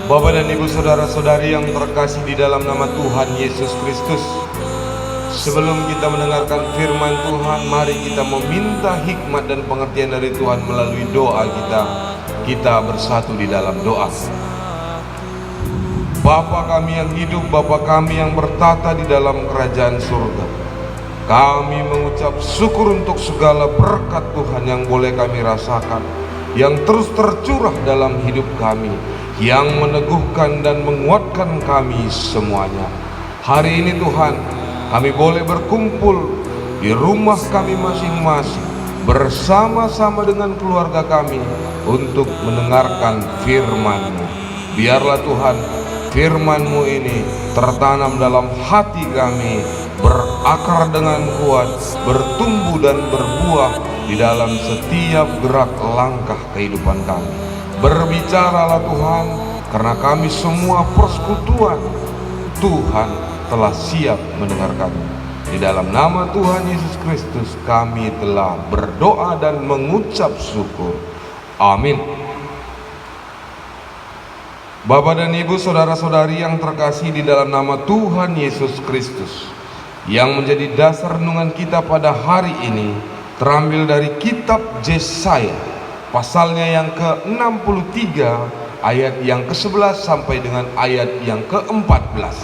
Bapak dan Ibu saudara-saudari yang terkasih di dalam nama Tuhan Yesus Kristus, sebelum kita mendengarkan firman Tuhan, mari kita meminta hikmat dan pengertian dari Tuhan melalui doa kita. Kita bersatu di dalam doa. Bapa kami yang hidup, Bapa kami yang bertata di dalam kerajaan surga, kami mengucap syukur untuk segala berkat Tuhan yang boleh kami rasakan, yang terus tercurah dalam hidup kami, yang meneguhkan dan menguatkan kami semuanya. Hari ini Tuhan, kami boleh berkumpul di rumah kami masing-masing bersama-sama dengan keluarga kami untuk mendengarkan firman-Mu. Biarlah Tuhan, firman-Mu ini tertanam dalam hati kami, berakar dengan kuat, bertumbuh dan berbuah di dalam setiap gerak langkah kehidupan kami. Berbicaralah Tuhan, karena kami semua persekutuan Tuhan telah siap mendengarkanmu. Di dalam nama Tuhan Yesus Kristus kami telah berdoa dan mengucap syukur. Amin. Bapak dan Ibu saudara-saudari yang terkasih di dalam nama Tuhan Yesus Kristus, yang menjadi dasar renungan kita pada hari ini terambil dari kitab Yesaya, pasalnya yang ke-63 ayat yang ke-11 sampai dengan ayat yang ke-14.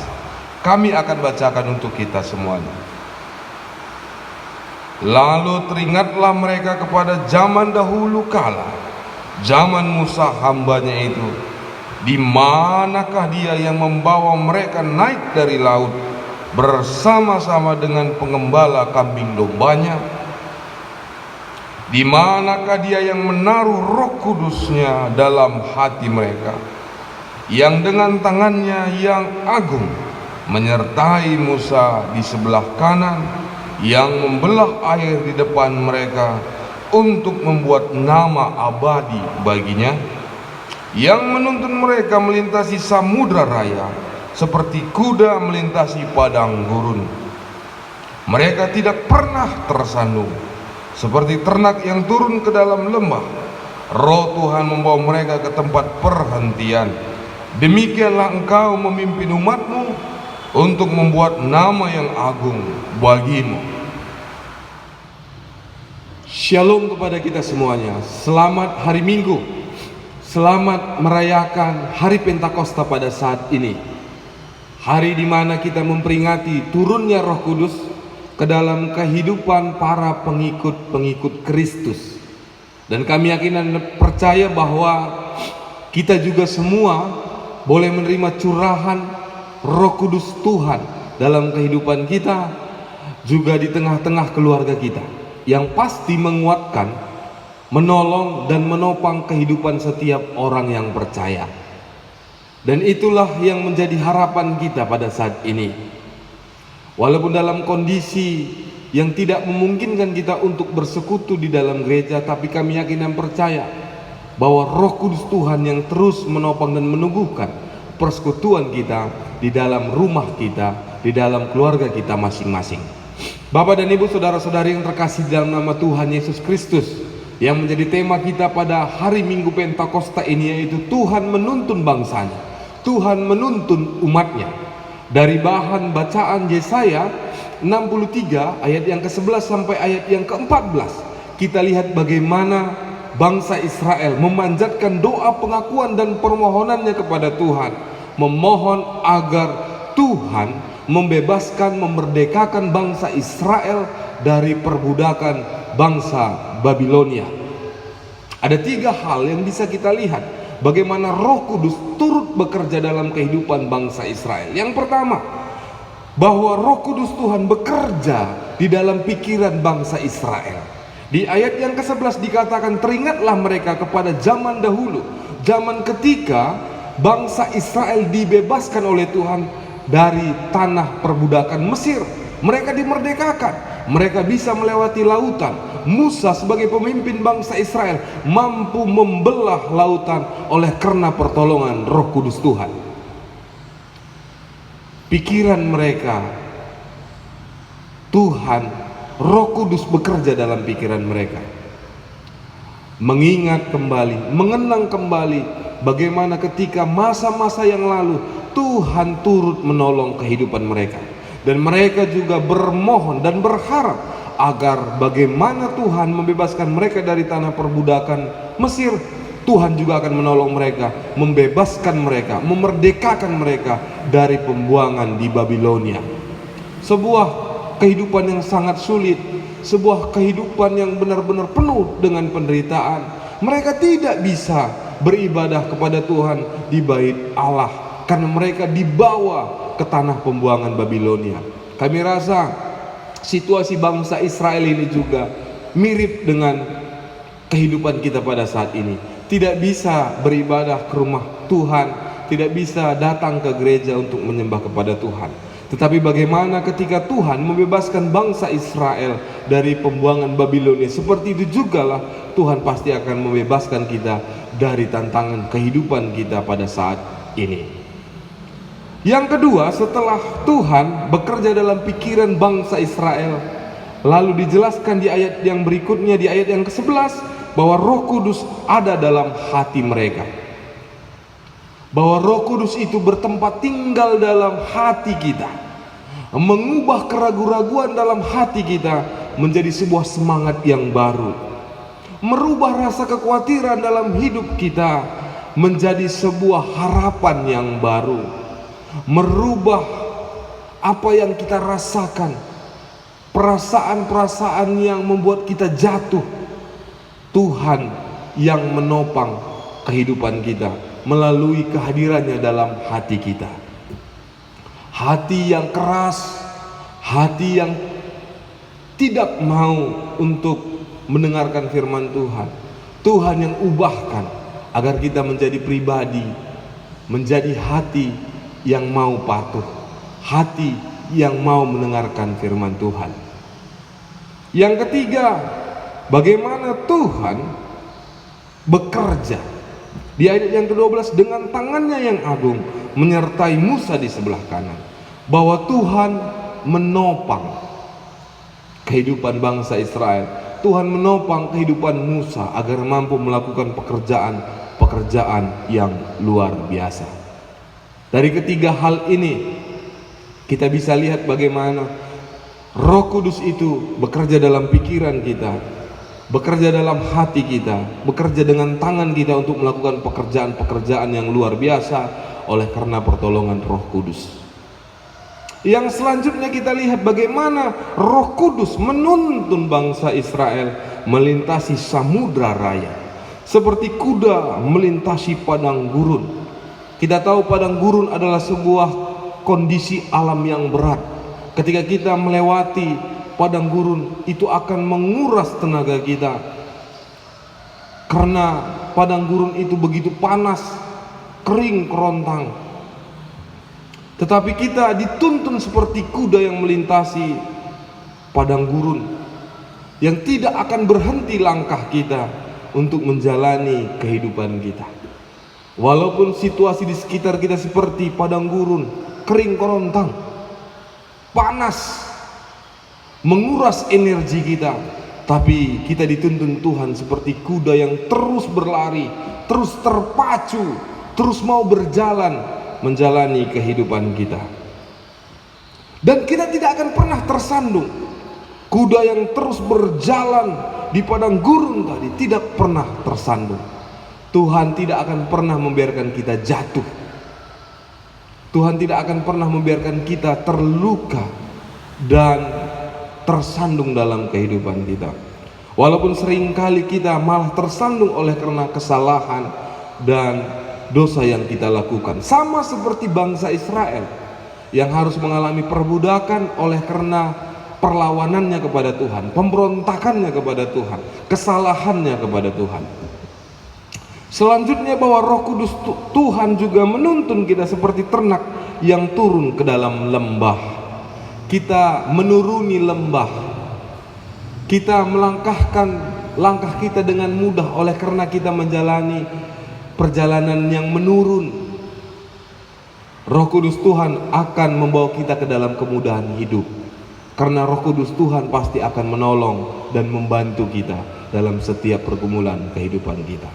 Kami akan bacakan untuk kita semuanya. Lalu teringatlah mereka kepada zaman dahulu kala, zaman Musa hambanya itu. Di manakah dia yang membawa mereka naik dari laut bersama-sama dengan pengembala kambing dombanya? Di manakah dia yang menaruh Roh Kudusnya dalam hati mereka, yang dengan tangannya yang agung menyertai Musa di sebelah kanan, yang membelah air di depan mereka untuk membuat nama abadi baginya, yang menuntun mereka melintasi samudra raya seperti kuda melintasi padang gurun. Mereka tidak pernah tersandung seperti ternak yang turun ke dalam lembah. Roh Tuhan membawa mereka ke tempat perhentian. Demikianlah engkau memimpin umat-Mu untuk membuat nama yang agung bagimu. Shalom kepada kita semuanya. Selamat hari Minggu. Selamat merayakan hari Pentakosta pada saat ini. Hari di mana kita memperingati turunnya Roh Kudus ke dalam kehidupan para pengikut-pengikut Kristus. Dan kami yakin dan percaya bahwa kita juga semua boleh menerima curahan Roh Kudus Tuhan dalam kehidupan kita, juga di tengah-tengah keluarga kita, yang pasti menguatkan, menolong dan menopang kehidupan setiap orang yang percaya. Dan itulah yang menjadi harapan kita pada saat ini. Walaupun dalam kondisi yang tidak memungkinkan kita untuk bersekutu di dalam gereja, tapi kami yakin dan percaya bahwa Roh Kudus Tuhan yang terus menopang dan meneguhkan persekutuan kita di dalam rumah kita, di dalam keluarga kita masing-masing. Bapak dan Ibu saudara-saudari yang terkasih dalam nama Tuhan Yesus Kristus, yang menjadi tema kita pada hari Minggu Pentakosta ini, yaitu Tuhan menuntun bangsanya, Tuhan menuntun umatnya. Dari bahan bacaan Yesaya 63 ayat yang ke-11 sampai ayat yang ke-14, kita lihat bagaimana bangsa Israel memanjatkan doa pengakuan dan permohonannya kepada Tuhan, memohon agar Tuhan membebaskan, memerdekakan bangsa Israel dari perbudakan bangsa Babilonia. Ada 3 hal yang bisa kita lihat bagaimana Roh Kudus turut bekerja dalam kehidupan bangsa Israel. Yang pertama, bahwa Roh Kudus Tuhan bekerja di dalam pikiran bangsa Israel. Di ayat yang ke-11 dikatakan, teringatlah mereka kepada zaman dahulu, zaman ketika bangsa Israel dibebaskan oleh Tuhan dari tanah perbudakan Mesir. Mereka dimerdekakan, mereka bisa melewati lautan. Musa sebagai pemimpin bangsa Israel mampu membelah lautan oleh karena pertolongan Roh Kudus Tuhan. Pikiran mereka, Tuhan, Roh Kudus bekerja dalam pikiran mereka, mengingat kembali, mengenang kembali bagaimana ketika masa-masa yang lalu Tuhan turut menolong kehidupan mereka. Dan mereka juga bermohon dan berharap agar bagaimana Tuhan membebaskan mereka dari tanah perbudakan Mesir, Tuhan juga akan menolong mereka, membebaskan mereka, memerdekakan mereka dari pembuangan di Babilonia. Sebuah kehidupan yang sangat sulit, sebuah kehidupan yang benar-benar penuh dengan penderitaan. Mereka tidak bisa beribadah kepada Tuhan di bait Allah karena mereka dibawa ke tanah pembuangan Babilonia. Kami rasa situasi bangsa Israel ini juga mirip dengan kehidupan kita pada saat ini. Tidak bisa beribadah ke rumah Tuhan, tidak bisa datang ke gereja untuk menyembah kepada Tuhan. Tetapi bagaimana ketika Tuhan membebaskan bangsa Israel dari pembuangan Babilonia, seperti itu jugalah Tuhan pasti akan membebaskan kita dari tantangan kehidupan kita pada saat ini. Yang kedua, setelah Tuhan bekerja dalam pikiran bangsa Israel, lalu dijelaskan di ayat yang berikutnya, di ayat yang ke-11, bahwa Roh Kudus ada dalam hati mereka. Bahwa Roh Kudus itu bertempat tinggal dalam hati kita, mengubah keraguan-raguan dalam hati kita menjadi sebuah semangat yang baru, merubah rasa kekhawatiran dalam hidup kita menjadi sebuah harapan yang baru, merubah apa yang kita rasakan, perasaan-perasaan yang membuat kita jatuh. Tuhan yang menopang kehidupan kita melalui kehadirannya dalam hati kita. Hati yang keras, hati yang tidak mau untuk mendengarkan firman Tuhan, Tuhan yang ubahkan agar kita menjadi pribadi, menjadi hati yang mau patuh, hati yang mau mendengarkan firman Tuhan. Yang ketiga, bagaimana Tuhan bekerja. Di ayat yang ke-12, dengan tangannya yang agung menyertai Musa di sebelah kanan. Bahwa Tuhan menopang kehidupan bangsa Israel. Tuhan menopang kehidupan Musa agar mampu melakukan pekerjaan yang luar biasa. Dari ketiga hal ini kita bisa lihat bagaimana Roh Kudus itu bekerja dalam pikiran kita, bekerja dalam hati kita, bekerja dengan tangan kita untuk melakukan pekerjaan-pekerjaan yang luar biasa oleh karena pertolongan Roh Kudus. Yang selanjutnya kita lihat bagaimana Roh Kudus menuntun bangsa Israel melintasi samudra raya seperti kuda melintasi padang gurun. Kita tahu padang gurun adalah sebuah kondisi alam yang berat. Ketika kita melewati padang gurun, itu akan menguras tenaga kita, karena padang gurun itu begitu panas, kering kerontang. Tetapi kita dituntun seperti kuda yang melintasi padang gurun, yang tidak akan berhenti langkah kita untuk menjalani kehidupan kita. Walaupun situasi di sekitar kita seperti padang gurun, kering kerontang, panas, menguras energi kita, tapi kita dituntun Tuhan seperti kuda yang terus berlari, terus terpacu, terus mau berjalan menjalani kehidupan kita. Dan kita tidak akan pernah tersandung. Kuda yang terus berjalan di padang gurun tadi tidak pernah tersandung. Tuhan tidak akan pernah membiarkan kita jatuh. Tuhan tidak akan pernah membiarkan kita terluka dan tersandung dalam kehidupan kita. Walaupun seringkali kita malah tersandung oleh karena kesalahan dan dosa yang kita lakukan, sama seperti bangsa Israel yang harus mengalami perbudakan oleh karena perlawanannya kepada Tuhan, pemberontakannya kepada Tuhan, kesalahannya kepada Tuhan. Selanjutnya bahwa Roh Kudus Tuhan juga menuntun kita seperti ternak yang turun ke dalam lembah. Kita menuruni lembah, kita melangkahkan langkah kita dengan mudah oleh karena kita menjalani perjalanan yang menurun. Roh Kudus Tuhan akan membawa kita ke dalam kemudahan hidup, karena Roh Kudus Tuhan pasti akan menolong dan membantu kita dalam setiap pergumulan kehidupan kita.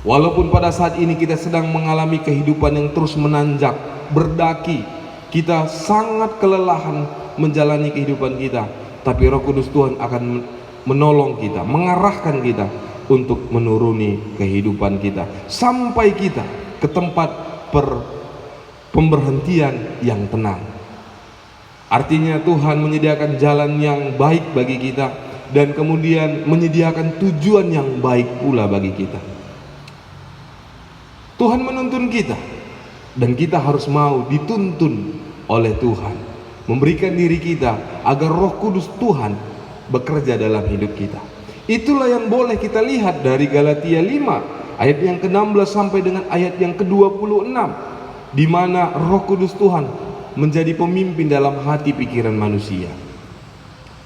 Walaupun pada saat ini kita sedang mengalami kehidupan yang terus menanjak, berdaki, kita sangat kelelahan menjalani kehidupan kita, tapi Roh Kudus Tuhan akan menolong kita, mengarahkan kita untuk menuruni kehidupan kita sampai kita ke tempat pemberhentian yang tenang. Artinya Tuhan menyediakan jalan yang baik bagi kita, dan kemudian menyediakan tujuan yang baik pula bagi kita. Tuhan menuntun kita, dan kita harus mau dituntun oleh Tuhan, memberikan diri kita agar Roh Kudus Tuhan bekerja dalam hidup kita. Itulah yang boleh kita lihat dari Galatia 5 ayat yang ke-16 sampai dengan ayat yang ke-26, di mana Roh Kudus Tuhan menjadi pemimpin dalam hati pikiran manusia.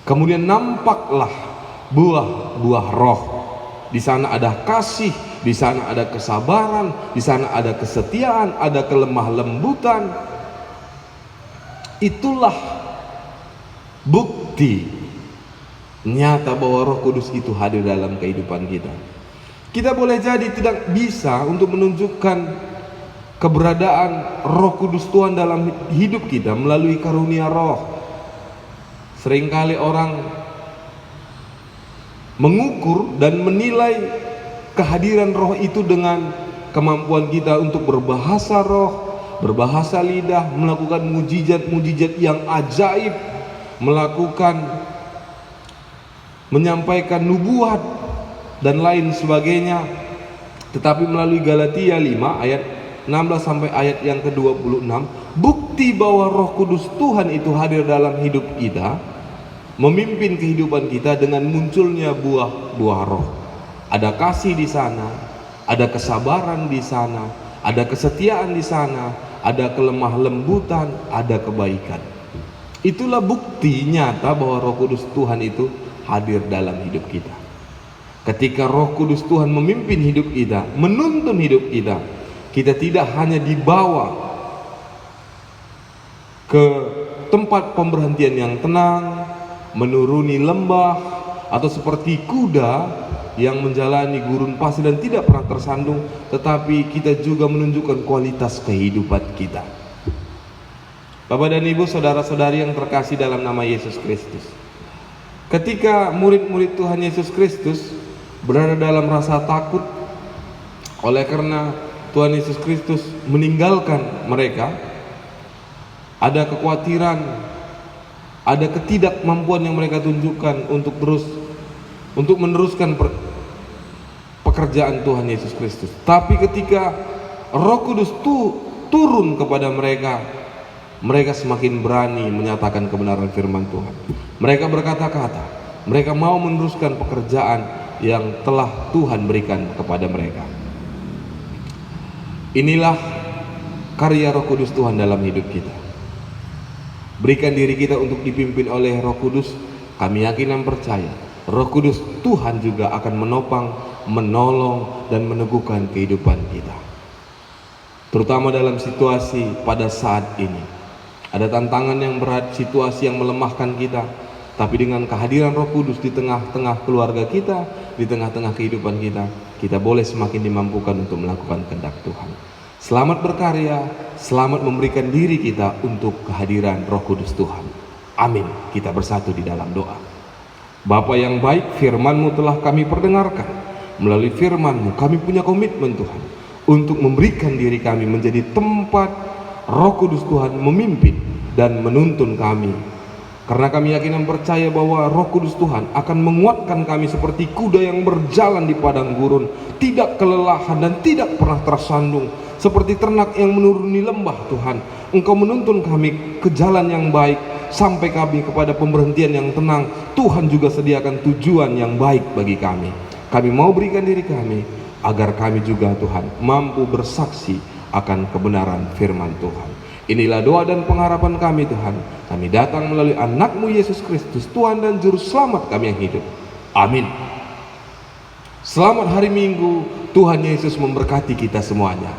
Kemudian nampaklah buah-buah Roh. Di sana ada kasih, di sana ada kesabaran, di sana ada kesetiaan, ada kelemah lembutan. Itulah bukti nyata bahwa Roh Kudus itu hadir dalam kehidupan kita. Kita boleh jadi tidak bisa untuk menunjukkan keberadaan Roh Kudus Tuhan dalam hidup kita melalui karunia Roh. Seringkali orang mengukur dan menilai kehadiran Roh itu dengan kemampuan kita untuk berbahasa roh, berbahasa lidah, melakukan mujizat-mujizat yang ajaib, menyampaikan nubuat dan lain sebagainya. Tetapi melalui Galatia 5 ayat 16 sampai ayat yang ke-26, bukti bahwa Roh Kudus Tuhan itu hadir dalam hidup kita, memimpin kehidupan kita dengan munculnya buah-buah Roh. Ada kasih di sana, ada kesabaran di sana, ada kesetiaan di sana, ada kelemah lembutan, ada kebaikan. Itulah bukti nyata bahwa Roh Kudus Tuhan itu hadir dalam hidup kita. Ketika Roh Kudus Tuhan memimpin hidup kita, menuntun hidup kita, kita tidak hanya dibawa ke tempat pemberhentian yang tenang, menuruni lembah, atau seperti kuda yang menjalani gurun pasir dan tidak pernah tersandung, tetapi kita juga menunjukkan kualitas kehidupan kita. Bapak dan Ibu, saudara-saudari yang terkasih dalam nama Yesus Kristus, ketika murid-murid Tuhan Yesus Kristus berada dalam rasa takut oleh karena Tuhan Yesus Kristus meninggalkan mereka, ada kekhawatiran, ada ketidakmampuan yang mereka tunjukkan untuk meneruskan pekerjaan Tuhan Yesus Kristus. Tapi ketika Roh Kudus turun kepada mereka, mereka semakin berani menyatakan kebenaran firman Tuhan. Mereka berkata-kata, mereka mau meneruskan pekerjaan yang telah Tuhan berikan kepada mereka. Inilah karya Roh Kudus Tuhan dalam hidup kita. Berikan diri kita untuk dipimpin oleh Roh Kudus. Kami yakin dan percaya Roh Kudus Tuhan juga akan menopang, menolong, dan meneguhkan kehidupan kita, terutama dalam situasi pada saat ini. Ada tantangan yang berat, situasi yang melemahkan kita, tapi dengan kehadiran Roh Kudus di tengah-tengah keluarga kita, di tengah-tengah kehidupan kita, kita boleh semakin dimampukan untuk melakukan kehendak Tuhan. Selamat berkarya, selamat memberikan diri kita untuk kehadiran Roh Kudus Tuhan. Amin. Kita bersatu di dalam doa. Bapa yang baik, firman-Mu telah kami perdengarkan. Melalui firman-Mu kami punya komitmen Tuhan untuk memberikan diri kami menjadi tempat Roh Kudus Tuhan memimpin dan menuntun kami. Karena kami yakin dan percaya bahwa Roh Kudus Tuhan akan menguatkan kami seperti kuda yang berjalan di padang gurun, tidak kelelahan dan tidak pernah tersandung, seperti ternak yang menuruni lembah. Tuhan, Engkau menuntun kami ke jalan yang baik, sampai kami kepada pemberhentian yang tenang. Tuhan juga sediakan tujuan yang baik bagi kami. Kami mau berikan diri kami, agar kami juga Tuhan mampu bersaksi akan kebenaran firman Tuhan. Inilah doa dan pengharapan kami Tuhan. Kami datang melalui anak-Mu Yesus Kristus, Tuhan dan Juru Selamat kami yang hidup. Amin. Selamat hari Minggu. Tuhan Yesus memberkati kita semuanya.